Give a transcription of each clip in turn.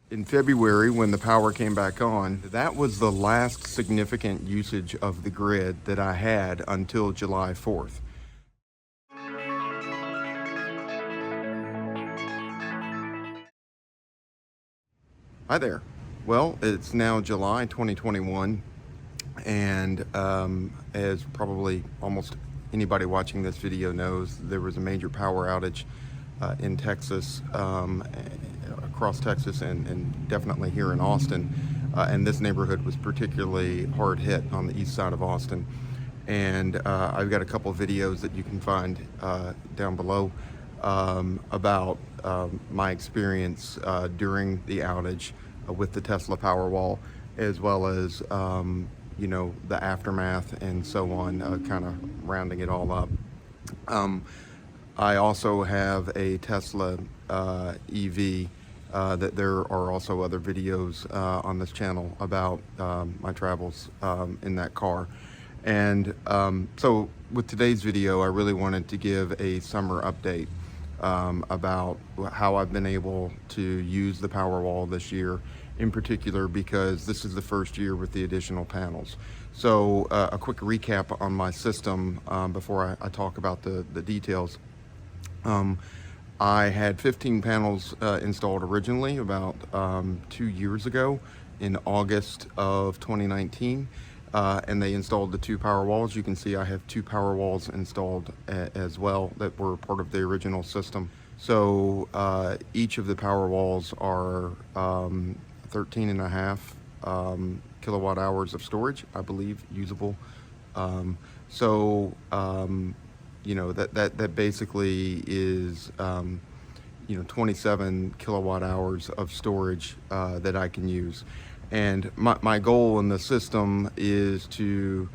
In February, when the power came back on, that was the last significant usage of the grid that I had until July 4th. Hi there. Well, it's now July 2021, and as probably almost anybody watching this video knows, there was a major power outage in Texas, across Texas, and definitely here in Austin. And this neighborhood was particularly hard hit on the east side of Austin. And I've got a couple of videos that you can find down below about my experience during the outage with the Tesla Powerwall, as well as the aftermath and so on, kind of rounding it all up. I also have a Tesla EV that there are also other videos on this channel about my travels in that car. And so with today's video, I really wanted to give a summer update about how I've been able to use the Powerwall this year, in particular because this is the first year with the additional panels. So a quick recap on my system before I talk about the details. I had 15 panels installed originally about 2 years ago in August of 2019. And they installed the 2 Powerwalls. You can see I have 2 Powerwalls installed as well that were part of the original system. So each of the Powerwalls are 13.5 kilowatt hours of storage, I believe, usable. That basically is 27 kilowatt hours of storage that I can use. And my goal in the system is to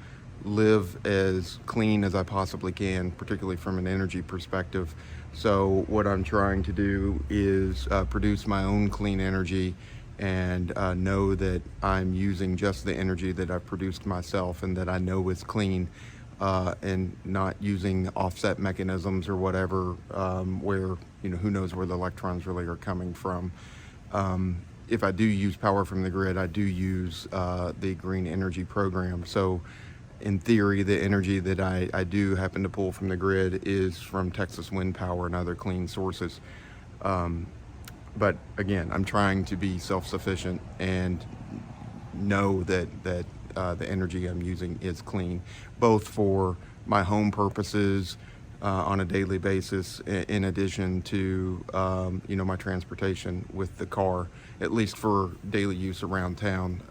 live as clean as I possibly can, particularly from an energy perspective. So what I'm trying to do is produce my own clean energy and know that I'm using just the energy that I've produced myself and that I know is clean, and not using offset mechanisms or whatever, where, who knows where the electrons really are coming from. If I do use power from the grid, I do use the green energy program. So in theory, the energy that I do happen to pull from the grid is from Texas wind power and other clean sources. But again, I'm trying to be self-sufficient and know that the energy I'm using is clean, both for my home purposes on a daily basis, in addition to my transportation with the car, at least for daily use around town.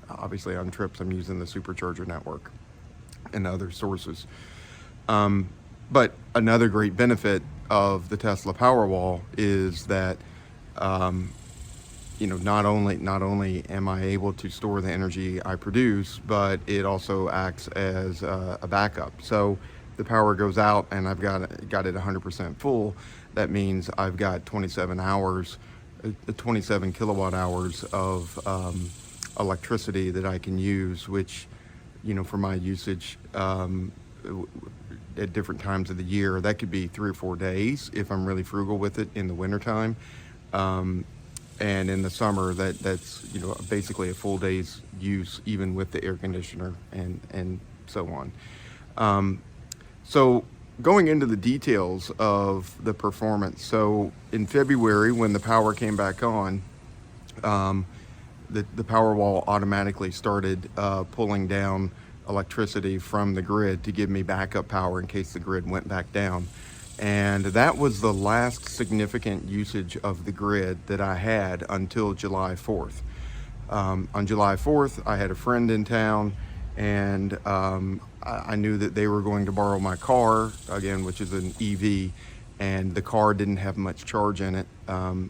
Obviously on trips I'm using the supercharger network and other sources. But another great benefit of the Tesla Powerwall is that not only am I able to store the energy I produce, but it also acts as a backup. So the power goes out and I've got it 100% full. That means I've got 27 kilowatt hours of electricity that I can use, which, for my usage at different times of the year, that could be 3 or 4 days if I'm really frugal with it in the wintertime. And in the summer, that's basically a full day's use, even with the air conditioner and so on. So going into the details of the performance. So in February, when the power came back on, the Powerwall automatically started pulling down electricity from the grid to give me backup power in case the grid went back down. And that was the last significant usage of the grid that I had until July 4th. On July 4th, I had a friend in town, and I knew that they were going to borrow my car, again, which is an EV, and the car didn't have much charge in it.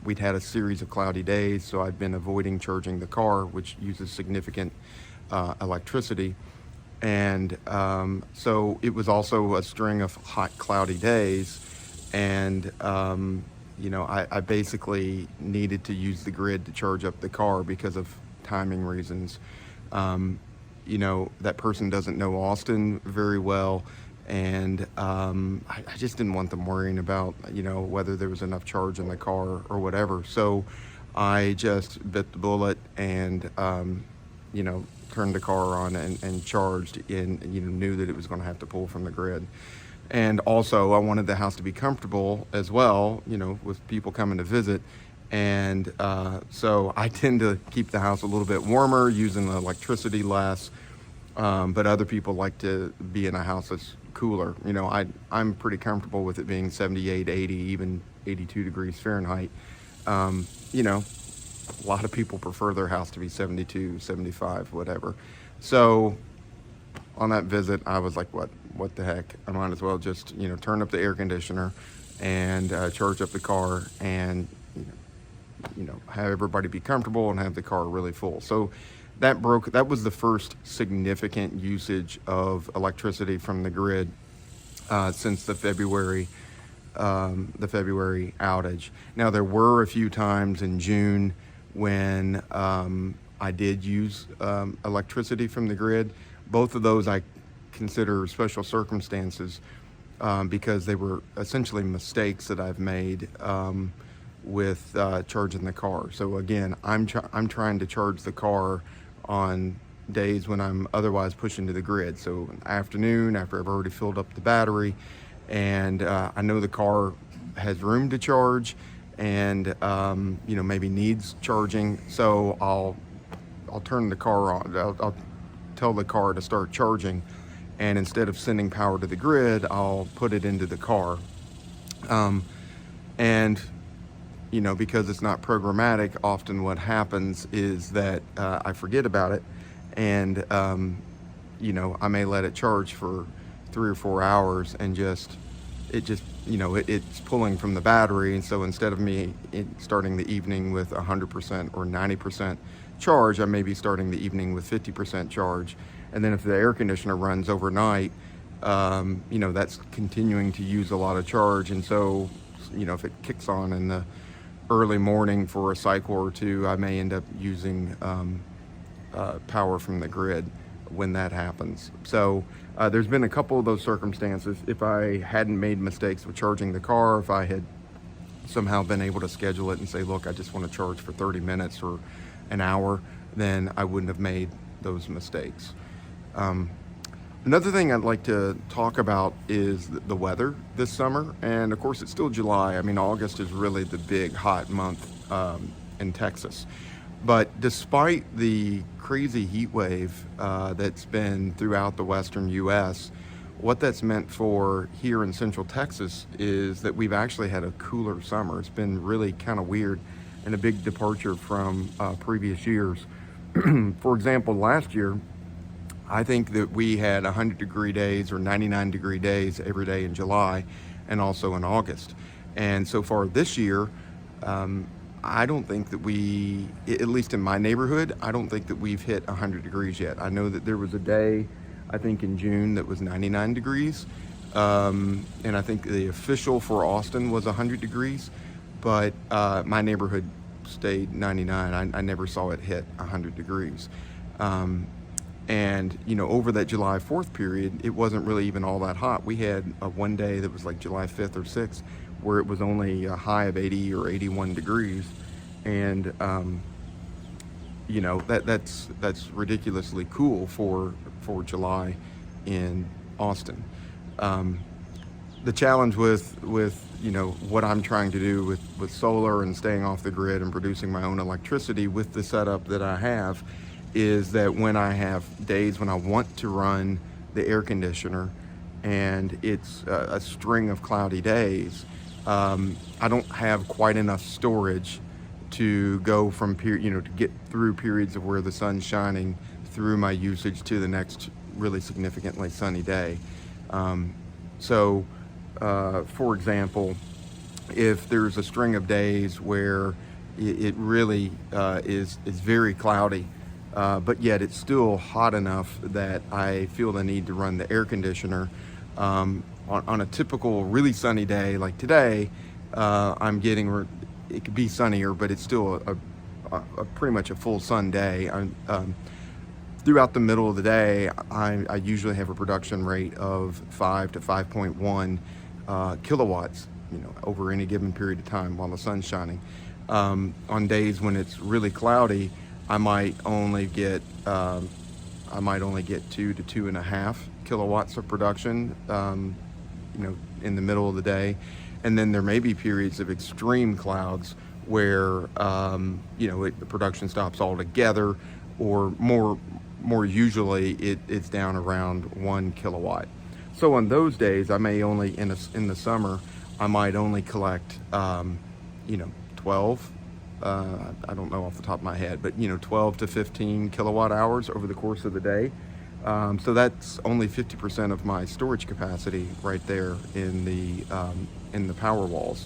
We'd had a series of cloudy days, so I'd been avoiding charging the car, which uses significant electricity. And so it was also a string of hot, cloudy days. And, I basically needed to use the grid to charge up the car because of timing reasons. That person doesn't know Austin very well. And I just didn't want them worrying about, whether there was enough charge in the car or whatever. So I just bit the bullet and, turned the car on and charged and, knew that it was going to have to pull from the grid. And also, I wanted the house to be comfortable as well, with people coming to visit. And so I tend to keep the house a little bit warmer, using the electricity less. But other people like to be in a house that's cooler. I'm pretty comfortable with it being 78, 80, even 82 degrees Fahrenheit. A lot of people prefer their house to be 72, 75, whatever. So on that visit, I was like, what the heck? I might as well just, turn up the air conditioner and charge up the car and, have everybody be comfortable and have the car really full. So that was the first significant usage of electricity from the grid since the February outage. Now, there were a few times in June when I did use electricity from the grid. Both of those I consider special circumstances because they were essentially mistakes that I've made with charging the car. So again, I'm trying to charge the car on days when I'm otherwise pushing to the grid. So in the afternoon, after I've already filled up the battery, and I know the car has room to charge, and maybe needs charging. So I'll turn the car on. I'll tell the car to start charging, and instead of sending power to the grid, I'll put it into the car. And because it's not programmatic, often what happens is that I forget about it, and I may let it charge for 3 or 4 hours, and it's pulling from the battery. And so instead of me starting the evening with 100% or 90% charge, I may be starting the evening with 50% charge. And then if the air conditioner runs overnight, that's continuing to use a lot of charge. And so, if it kicks on in the early morning for a cycle or two, I may end up using power from the grid when that happens. So there's been a couple of those circumstances. If I hadn't made mistakes with charging the car, if I had somehow been able to schedule it and say, look, I just want to charge for 30 minutes or an hour, then I wouldn't have made those mistakes. Another thing I'd like to talk about is the weather this summer. And of course, it's still July. I mean, August is really the big hot month in Texas. But despite the crazy heat wave that's been throughout the western U.S., what that's meant for here in central Texas is that we've actually had a cooler summer. It's been really kind of weird and a big departure from previous years. For example, last year, I think that we had 100-degree days or 99-degree days every day in July and also in August. And so far this year, I don't think that at least in my neighborhood, I don't think that we've hit 100 degrees yet. I know that there was a day, I think in June, that was 99 degrees. And I think the official for Austin was 100 degrees. But my neighborhood stayed 99. I never saw it hit 100 degrees. And, over that July 4th period, it wasn't really even all that hot. We had one day that was like July 5th or 6th, where it was only a high of 80 or 81 degrees. And, that's ridiculously cool for July in Austin. The challenge with what I'm trying to do with solar and staying off the grid and producing my own electricity with the setup that I have is that when I have days when I want to run the air conditioner and it's a string of cloudy days, I don't have quite enough storage to go from to get through periods of where the sun's shining through my usage to the next really significantly sunny day. For example, if there's a string of days where it really is very cloudy, but yet it's still hot enough that I feel the need to run the air conditioner. On a typical really sunny day like today, it could be sunnier, but it's still a pretty much a full sun day. Throughout the middle of the day, I usually have a production rate of 5 to 5.1 kilowatts, over any given period of time while the sun's shining. On days when it's really cloudy, I might only get 2 to 2.5 kilowatts of production, in the middle of the day. And then there may be periods of extreme clouds where, the production stops altogether, or more usually it's down around 1 kilowatt. So on those days, I may only, in the summer, I might only collect, 12, I don't know off the top of my head, but 12 to 15 kilowatt hours over the course of the day. So that's only 50% of my storage capacity right there in the Powerwalls.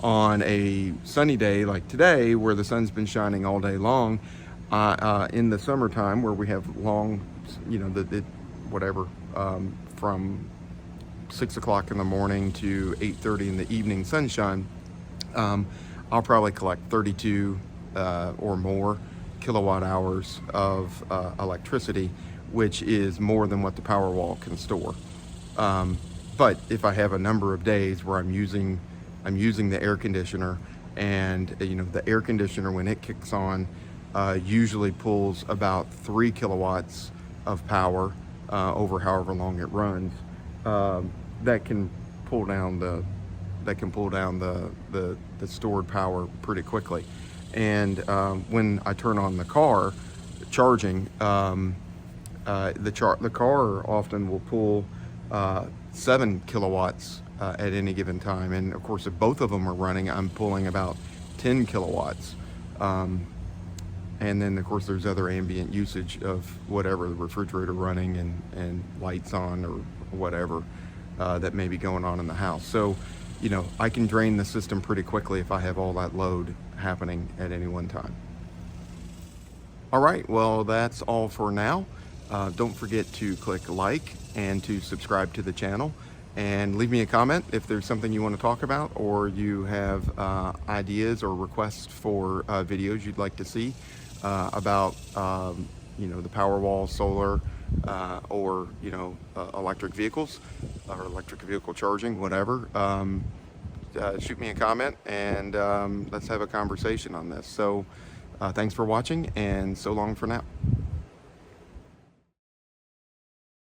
On a sunny day like today, where the sun's been shining all day long, in the summertime, where we have long, from 6 o'clock in the morning to 8:30 in the evening sunshine, I'll probably collect 32 or more kilowatt hours of electricity, which is more than what the Powerwall can store. But if I have a number of days where I'm using the air conditioner, and the air conditioner, when it kicks on, usually pulls about 3 kilowatts of power over however long it runs. That can pull down the stored power pretty quickly. And when I turn on the car charging, the car often will pull 7 kilowatts at any given time. And of course, if both of them are running, I'm pulling about 10 kilowatts. And then of course there's other ambient usage of whatever, the refrigerator running and lights on or whatever that may be going on in the house. So, I can drain the system pretty quickly if I have all that load happening at any one time. All right, well, that's all for now. Don't forget to click like and to subscribe to the channel, and leave me a comment if there's something you want to talk about, or you have ideas or requests for videos you'd like to see about the Powerwall, solar, or electric vehicles or electric vehicle charging, whatever. Shoot me a comment, and let's have a conversation on this. So thanks for watching, and so long for now.